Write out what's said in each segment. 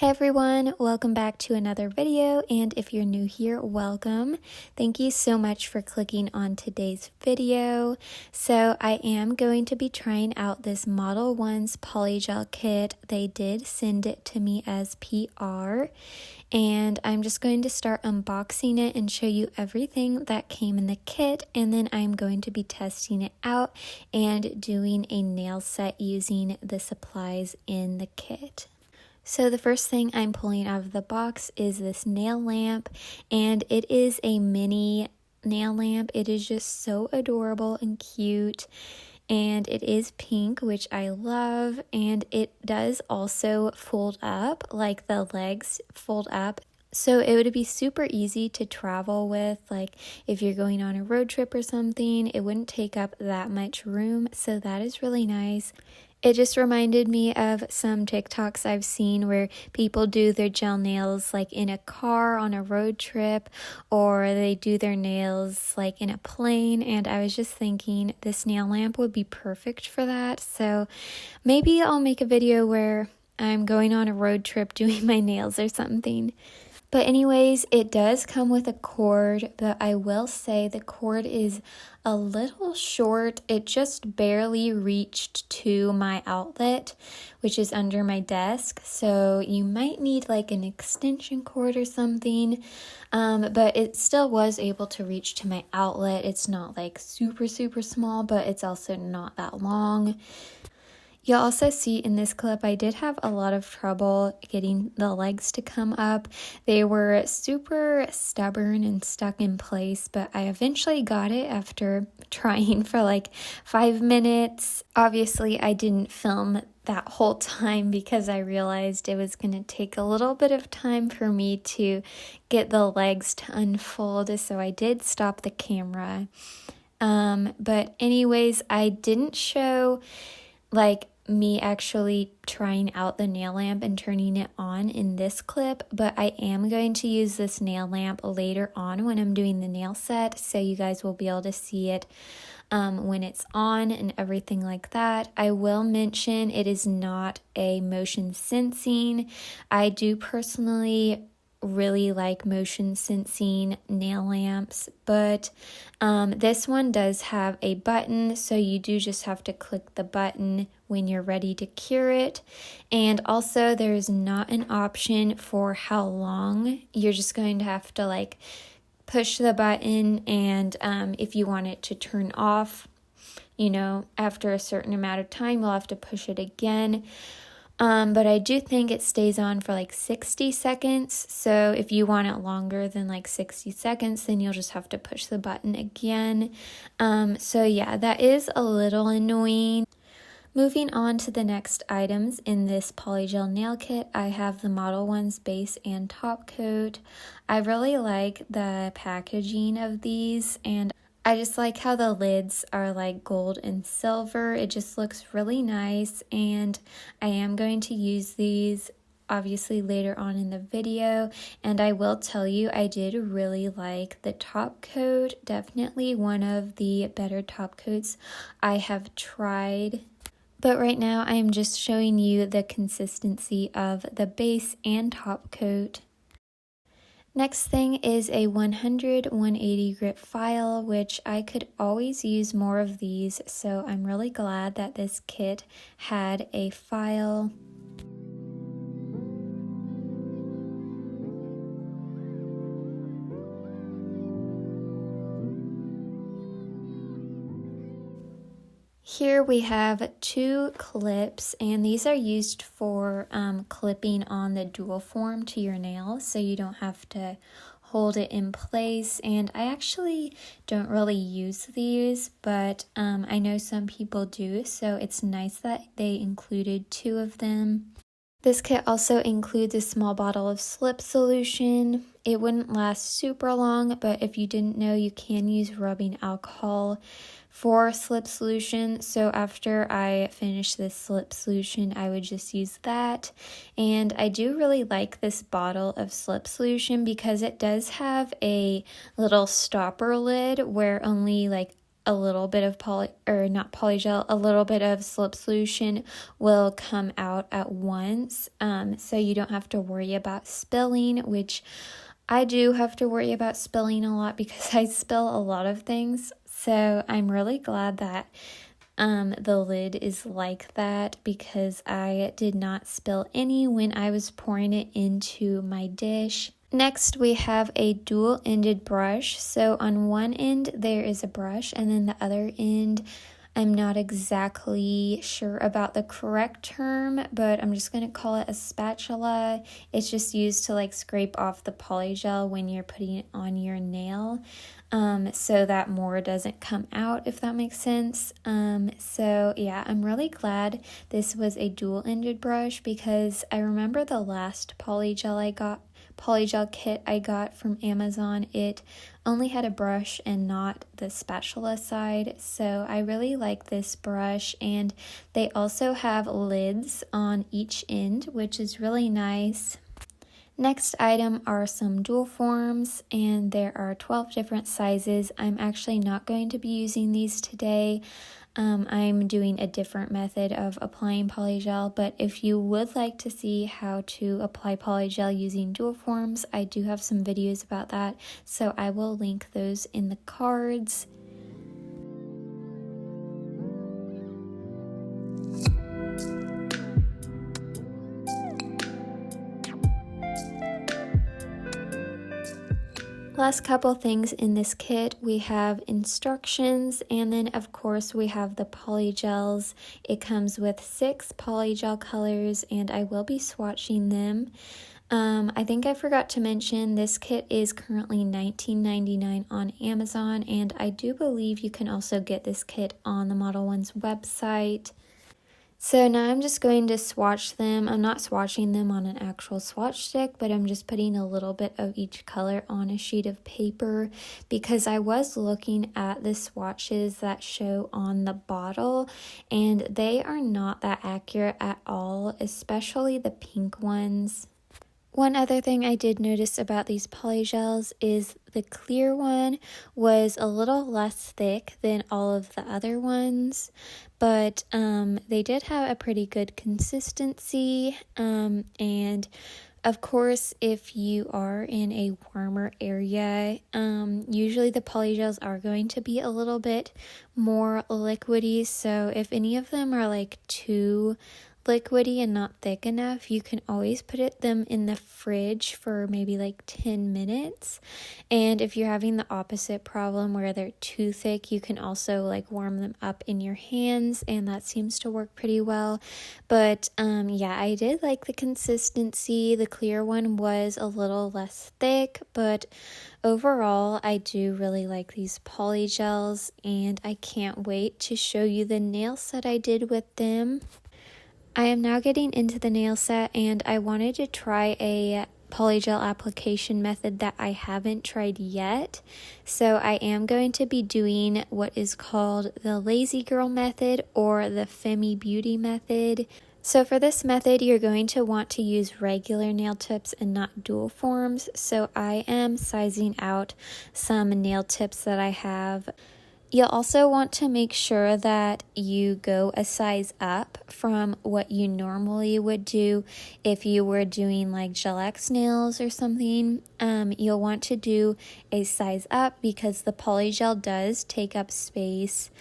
Hey everyone, welcome back to another video, and if you're new here, welcome. Thank you so much for clicking on today's video. So I am going to be trying out this Modelones Polygel kit. They did send it to me as PR, and I'm just going to start unboxing it and show you everything that came in the kit, and then I'm going to be testing it out and doing a nail set using the supplies in the kit. So the first thing I'm pulling out of the box is this nail lamp, and it is a mini nail lamp. It is just so adorable and cute, and it is pink, which I love, and it does also fold up, like the legs fold up. So it would be super easy to travel with, like if you're going on a road trip or something, it wouldn't take up that much room, so that is really nice. It just reminded me of some TikToks I've seen where people do their gel nails like in a car on a road trip, or they do their nails like in a plane, and I was just thinking this nail lamp would be perfect for that. So maybe I'll make a video where I'm going on a road trip doing my nails or something. But anyways, it does come with a cord, but I will say the cord is a little short. It just barely reached to my outlet, which is under my desk. So you might need like an extension cord or something, but it still was able to reach to my outlet. It's not like super small, but it's also not that long. You'll also see in this clip I did have a lot of trouble getting the legs to come up. They were super stubborn and stuck in place, but I eventually got it after trying for like 5 minutes. Obviously, I didn't film that whole time because I realized it was going to take a little bit of time for me to get the legs to unfold, so I did stop the camera. But anyways, I didn't show like me actually trying out the nail lamp and turning it on in this clip, but I am going to use this nail lamp later on when I'm doing the nail set, so you guys will be able to see it when it's on and everything like that. I will mention it is not a motion sensing. I do personally really like motion sensing nail lamps, but this one does have a button, so you do just have to click the button when you're ready to cure it. And also there's not an option for how long. You're just going to have to like push the button, and if you want it to turn off, after a certain amount of time, you'll have to push it again. But I do think it stays on for like 60 seconds. So if you want it longer than like 60 seconds, then you'll just have to push the button again. So yeah, that is a little annoying. Moving on to the next items in this Polygel nail kit, I have the Modelones base and top coat. I really like the packaging of these, and I just like how the lids are like gold and silver. It just looks really nice, and I am going to use these obviously later on in the video, and I will tell you I did really like the top coat. Definitely one of the better top coats I have tried. But right now I am just showing you the consistency of the base and top coat. Next thing is a 100-180 grit file, which I could always use more of these, so I'm really glad that this kit had a file. Here we have 2 clips, and these are used for clipping on the dual form to your nail, so you don't have to hold it in place. And I actually don't really use these, but I know some people do, so it's nice that they included 2 of them. This kit also includes a small bottle of slip solution. It wouldn't last super long, but if you didn't know, you can use rubbing alcohol for slip solution. So after I finish this slip solution, I would just use that. And I do really like this bottle of slip solution because it does have a little stopper lid where only like a little bit of not polygel, a little bit of slip solution will come out at once. So you don't have to worry about spilling, which I do have to worry about spilling a lot because I spill a lot of things. So I'm really glad that the lid is like that because I did not spill any when I was pouring it into my dish. Next, we have a dual-ended brush. So on one end, there is a brush, and then the other end, I'm not exactly sure about the correct term, but I'm just going to call it a spatula. It's just used to like scrape off the polygel when you're putting it on your nail, so that more doesn't come out, if that makes sense. So yeah, I'm really glad this was a dual-ended brush because I remember the last polygel kit I got from Amazon, it only had a brush and not the spatula side, so I really like this brush, and they also have lids on each end, which is really nice. Next item are some dual forms, and there are 12 different sizes. I'm actually not going to be using these today. I'm doing a different method of applying polygel, but if you would like to see how to apply polygel using dual forms, I do have some videos about that, so I will link those in the cards. Last couple things in this kit, we have instructions, and then of course we have the polygels. It comes with 6 polygel colors, and I will be swatching them. I think I forgot to mention this kit is currently $19.99 on Amazon, and I do believe you can also get this kit on the Modelones website. So now I'm just going to swatch them. I'm not swatching them on an actual swatch stick, but I'm just putting a little bit of each color on a sheet of paper because I was looking at the swatches that show on the bottle, and they are not that accurate at all, especially the pink ones. One other thing I did notice about these polygels is the clear one was a little less thick than all of the other ones, but they did have a pretty good consistency, and of course, if you are in a warmer area, usually the polygels are going to be a little bit more liquidy, so if any of them are like too liquidy and not thick enough, you can always put them in the fridge for maybe like 10 minutes. And if you're having the opposite problem where they're too thick, you can also like warm them up in your hands, and that seems to work pretty well. But yeah, I did like the consistency. The clear one was a little less thick, but overall I do really like these polygels, and I can't wait to show you the nail set I did with them. I am now getting into the nail set, and I wanted to try a polygel application method that I haven't tried yet. So I am going to be doing what is called the Lazy Girl method or the Femi Beauty method. So for this method, you're going to want to use regular nail tips and not dual forms. So I am sizing out some nail tips that I have. You'll also want to make sure that you go a size up from what you normally would do if you were doing like Gel X nails or something. You'll want to do a size up because the polygel does take up space.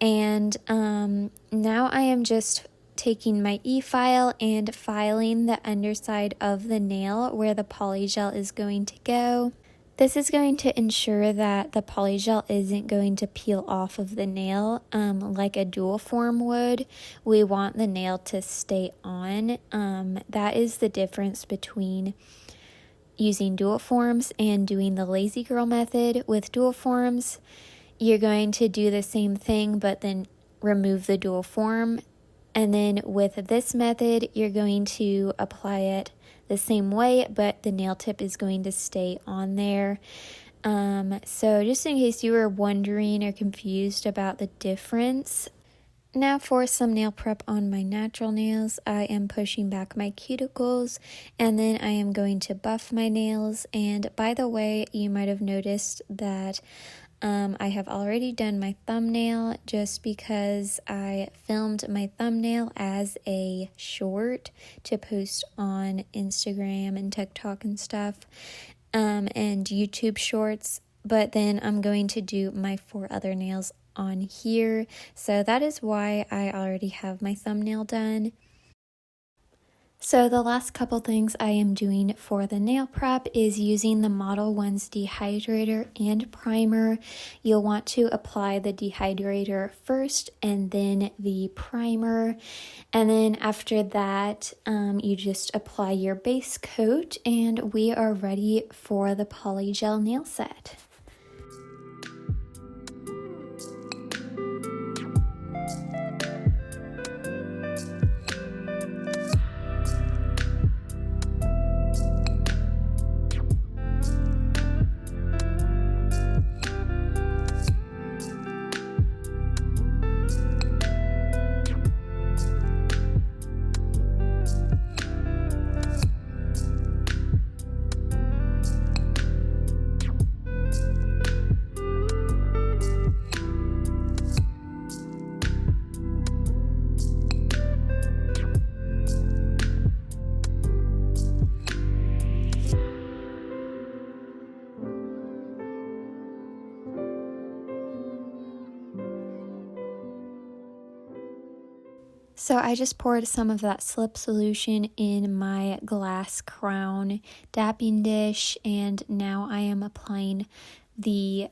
And now I am just taking my e-file and filing the underside of the nail where the polygel is going to go. This is going to ensure that the polygel isn't going to peel off of the nail like a dual form would. We want the nail to stay on. That is the difference between using dual forms and doing the Lazy Girl method. With dual forms, you're going to do the same thing but then remove the dual form. And then with this method, you're going to apply it the same way, but the nail tip is going to stay on there. So just in case you were wondering or confused about the difference. Now for some nail prep on my natural nails, I am pushing back my cuticles, and then I am going to buff my nails. And by the way, you might have noticed that I have already done my thumbnail just because I filmed my thumbnail as a short to post on Instagram and TikTok and stuff, and YouTube shorts. But then I'm going to do my 4 other nails on here. So that is why I already have my thumbnail done. So the last couple things I am doing for the nail prep is using the Modelones dehydrator and primer. You'll want to apply the dehydrator first and then the primer. And then after that, you just apply your base coat and we are ready for the polygel nail set. So I just poured some of that slip solution in my glass crown dapping dish, and now I am applying the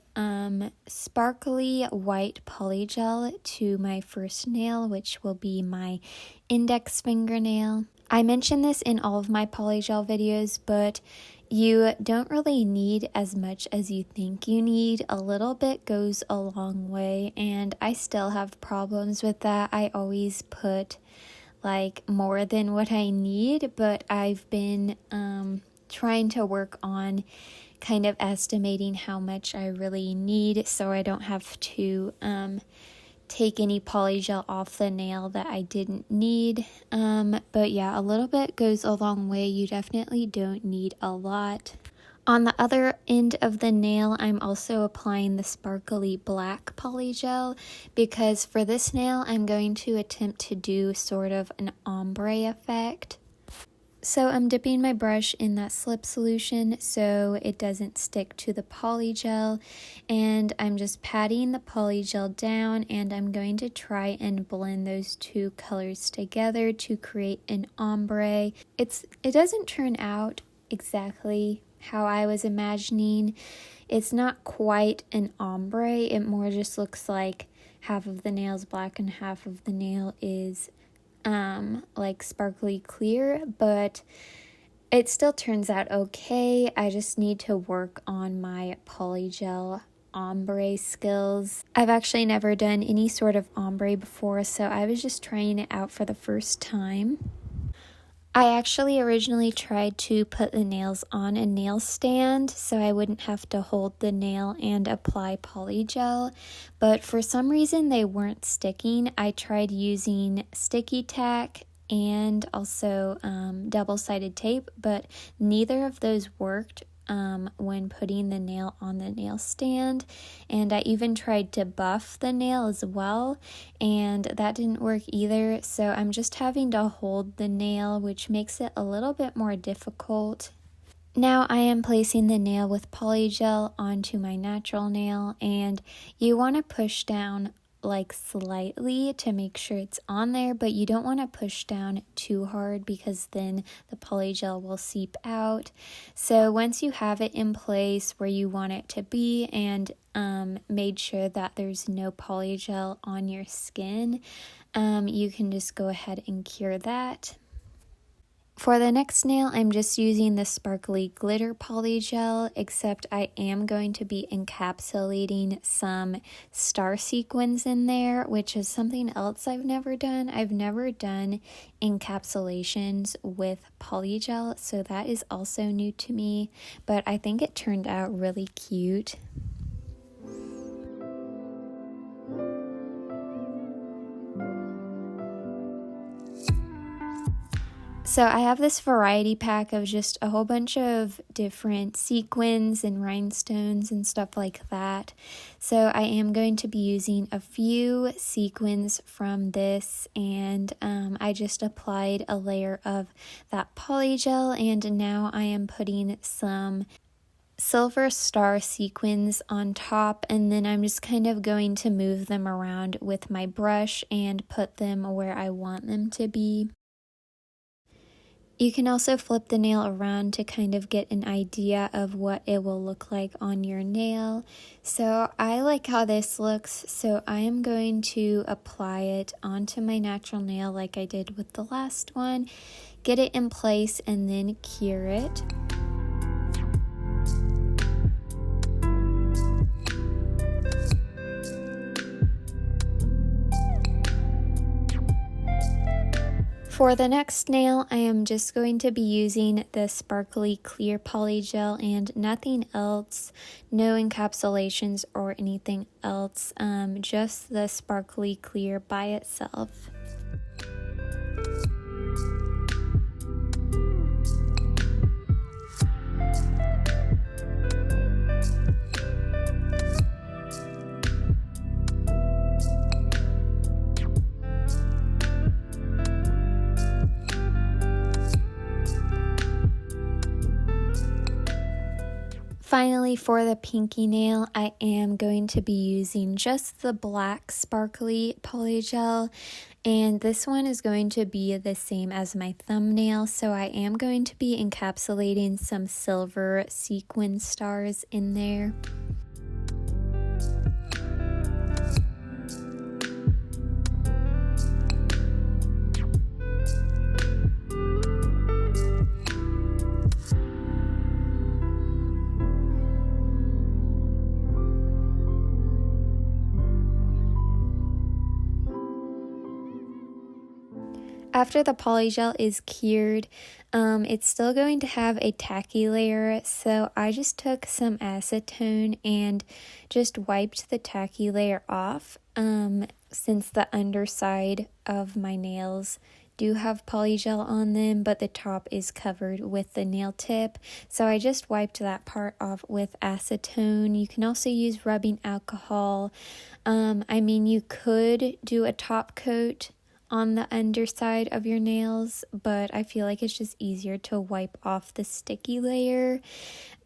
sparkly white polygel to my first nail, which will be my index fingernail. I mentioned this in all of my polygel videos, but you don't really need as much as you think you need. A little bit goes a long way, and I still have problems with that. I always put like more than what I need, but I've been trying to work on kind of estimating how much I really need so I don't have to take any polygel off the nail that I didn't need. But yeah, a little bit goes a long way. You definitely don't need a lot. On the other end of the nail, I'm also applying the sparkly black polygel because for this nail, I'm going to attempt to do sort of an ombre effect. So I'm dipping my brush in that slip solution so it doesn't stick to the polygel, and I'm just patting the polygel down, and I'm going to try and blend those 2 colors together to create an ombre. It doesn't turn out exactly how I was imagining. It's not quite an ombre, it more just looks like half of the nail is black and half of the nail is like sparkly clear, but it still turns out okay. I just need to work on my polygel ombre skills. I've actually never done any sort of ombre before, so I was just trying it out for the first time. I actually originally tried to put the nails on a nail stand so I wouldn't have to hold the nail and apply polygel, but for some reason they weren't sticking. I tried using sticky tack and also double-sided tape, but neither of those worked when putting the nail on the nail stand, and I even tried to buff the nail as well, and that didn't work either. So I'm just having to hold the nail, which makes it a little bit more difficult. Now I am placing the nail with polygel onto my natural nail, and you want to push down like slightly to make sure it's on there, but you don't want to push down too hard because then the polygel will seep out. So once you have it in place where you want it to be and made sure that there's no polygel on your skin, you can just go ahead and cure that. For the next nail, I'm just using the sparkly glitter polygel, except I am going to be encapsulating some star sequins in there, which is something else I've never done. I've never done encapsulations with polygel, so that is also new to me, but I think it turned out really cute. So I have this variety pack of just a whole bunch of different sequins and rhinestones and stuff like that. So I am going to be using a few sequins from this, and I just applied a layer of that polygel, and now I am putting some silver star sequins on top, and then I'm just kind of going to move them around with my brush and put them where I want them to be. You can also flip the nail around to kind of get an idea of what it will look like on your nail. So I like how this looks, so I am going to apply it onto my natural nail like I did with the last one, get it in place, and then cure it. For the next nail, I am just going to be using the sparkly clear polygel and nothing else, no encapsulations or anything else, just the sparkly clear by itself. Finally, for the pinky nail, I am going to be using just the black sparkly polygel, and this one is going to be the same as my thumbnail, so I am going to be encapsulating some silver sequin stars in there. After the polygel is cured, it's still going to have a tacky layer, so I just took some acetone and just wiped the tacky layer off, since the underside of my nails do have polygel on them, but the top is covered with the nail tip, so I just wiped that part off with acetone. You can also use rubbing alcohol. I mean, you could do a top coat on the underside of your nails, but I feel like it's just easier to wipe off the sticky layer.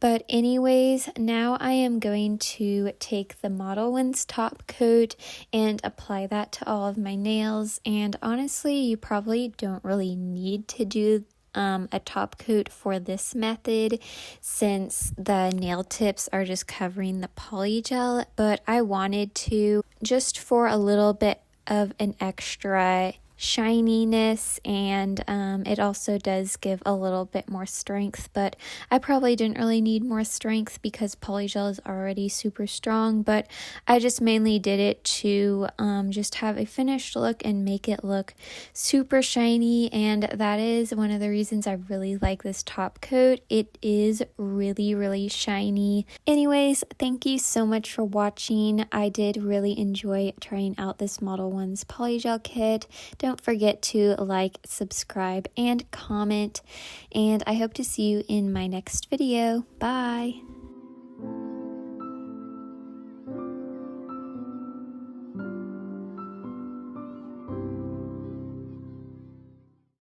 But anyways, now I am going to take the Modelones top coat and apply that to all of my nails, and honestly, you probably don't really need to do a top coat for this method since the nail tips are just covering the polygel, but I wanted to just for a little bit of an extra shininess, and it also does give a little bit more strength, but I probably didn't really need more strength because polygel is already super strong, but I just mainly did it to just have a finished look and make it look super shiny, and that is one of the reasons I really like this top coat. It is really shiny. Anyways, thank you so much for watching. I did really enjoy trying out this Modelones Polygel kit. Don't forget to like, subscribe, and comment, and I hope to see you in my next video. Bye!